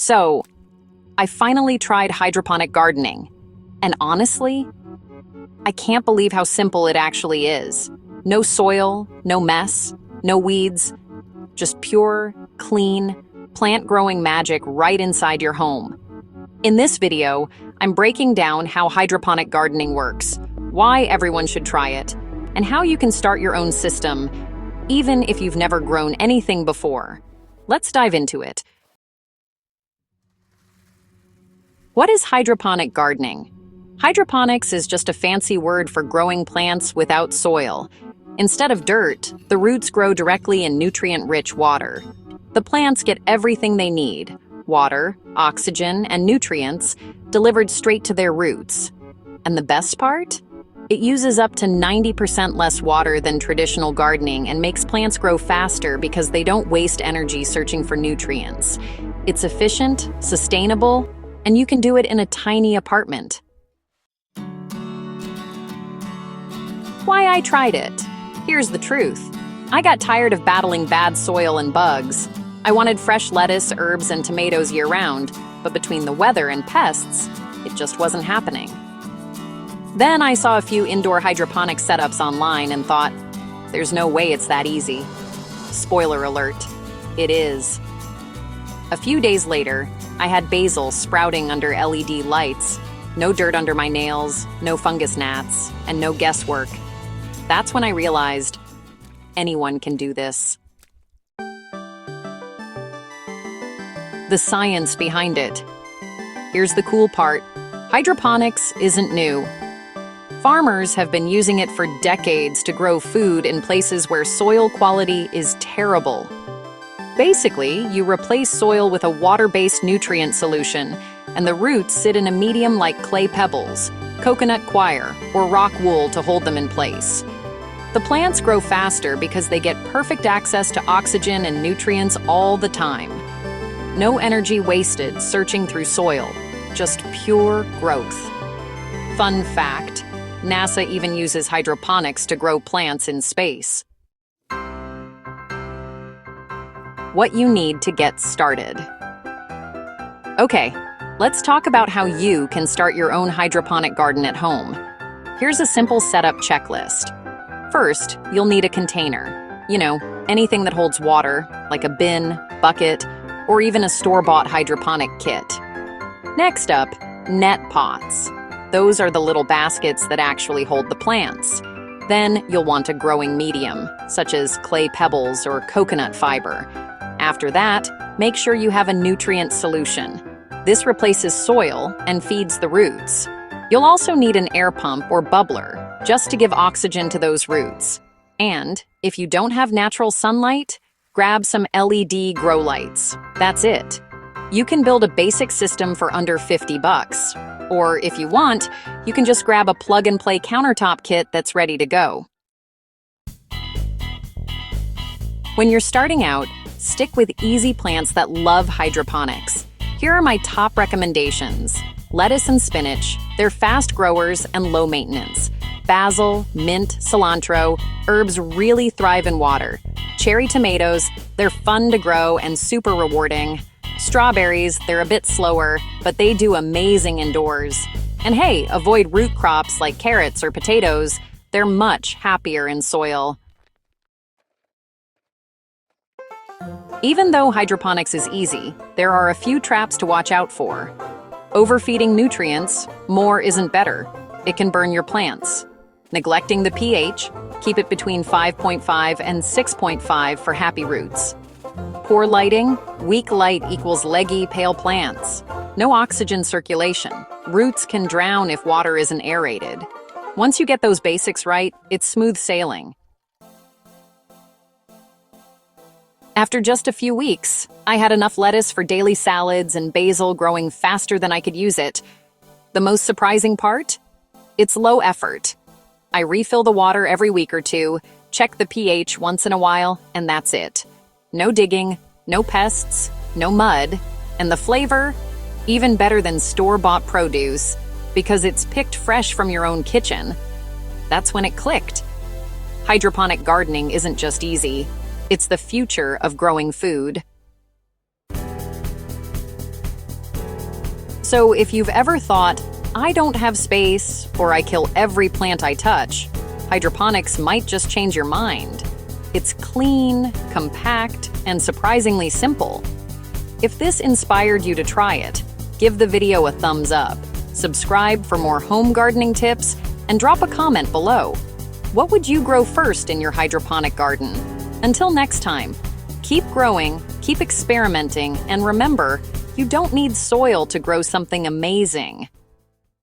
So, I finally tried hydroponic gardening. And honestly, I can't believe how simple it actually is. No soil, no mess, no weeds, just pure, clean, plant-growing magic right inside your home. In this video, I'm breaking down how hydroponic gardening works, why everyone should try it, and how you can start your own system, even if you've never grown anything before. Let's dive into it. What is hydroponic gardening? Hydroponics is just a fancy word for growing plants without soil. Instead of dirt, the roots grow directly in nutrient-rich water. The plants get everything they need: water, oxygen, and nutrients delivered straight to their roots. And the best part? It uses up to 90% less water than traditional gardening and makes plants grow faster because they don't waste energy searching for nutrients. It's efficient, sustainable, and you can do it in a tiny apartment. Why I tried it? Here's the truth. I got tired of battling bad soil and bugs. I wanted fresh lettuce, herbs, and tomatoes year-round, but between the weather and pests, it just wasn't happening. Then I saw a few indoor hydroponic setups online and thought, there's no way it's that easy. Spoiler alert, it is. A few days later, I had basil sprouting under LED lights, no dirt under my nails, no fungus gnats, and no guesswork. That's when I realized anyone can do this. The science behind it. Here's the cool part. Hydroponics isn't new. Farmers have been using it for decades to grow food in places where soil quality is terrible. Basically, you replace soil with a water-based nutrient solution, and the roots sit in a medium like clay pebbles, coconut coir, or rock wool to hold them in place. The plants grow faster because they get perfect access to oxygen and nutrients all the time. No energy wasted searching through soil, just pure growth. Fun fact, NASA even uses hydroponics to grow plants in space. What you need to get started. Okay, let's talk about how you can start your own hydroponic garden at home. Here's a simple setup checklist. First, you'll need a container. You know, anything that holds water, like a bin, bucket, or even a store-bought hydroponic kit. Next up, net pots. Those are the little baskets that actually hold the plants. Then you'll want a growing medium, such as clay pebbles or coconut fiber. After that, make sure you have a nutrient solution. This replaces soil and feeds the roots. You'll also need an air pump or bubbler, just to give oxygen to those roots. And if you don't have natural sunlight, grab some LED grow lights. That's it. You can build a basic system for under $50. Or if you want, you can just grab a plug-and-play countertop kit that's ready to go. When you're starting out, stick with easy plants that love hydroponics. Here are my top recommendations. Lettuce and spinach, they're fast growers and low maintenance. Basil, mint, cilantro, herbs really thrive in water. Cherry tomatoes, they're fun to grow and super rewarding. Strawberries, they're a bit slower, but they do amazing indoors. And hey, avoid root crops like carrots or potatoes. They're much happier in soil. Even though hydroponics is easy, there are a few traps to watch out for. Overfeeding nutrients, more isn't better. It can burn your plants. Neglecting the pH, keep it between 5.5 and 6.5 for happy roots. Poor lighting, weak light equals leggy, pale plants. No oxygen circulation. Roots can drown if water isn't aerated. Once you get those basics right, it's smooth sailing. After just a few weeks, I had enough lettuce for daily salads and basil growing faster than I could use it. The most surprising part? It's low effort. I refill the water every week or two, check the pH once in a while, and that's it. No digging, no pests, no mud, and the flavor, even better than store-bought produce, because it's picked fresh from your own kitchen. That's when it clicked. Hydroponic gardening isn't just easy, it's the future of growing food. So if you've ever thought, I don't have space, or I kill every plant I touch, hydroponics might just change your mind. It's clean, compact, and surprisingly simple. If this inspired you to try it, give the video a thumbs up, subscribe for more home gardening tips, and drop a comment below. What would you grow first in your hydroponic garden? Until next time, keep growing, keep experimenting, and remember, you don't need soil to grow something amazing.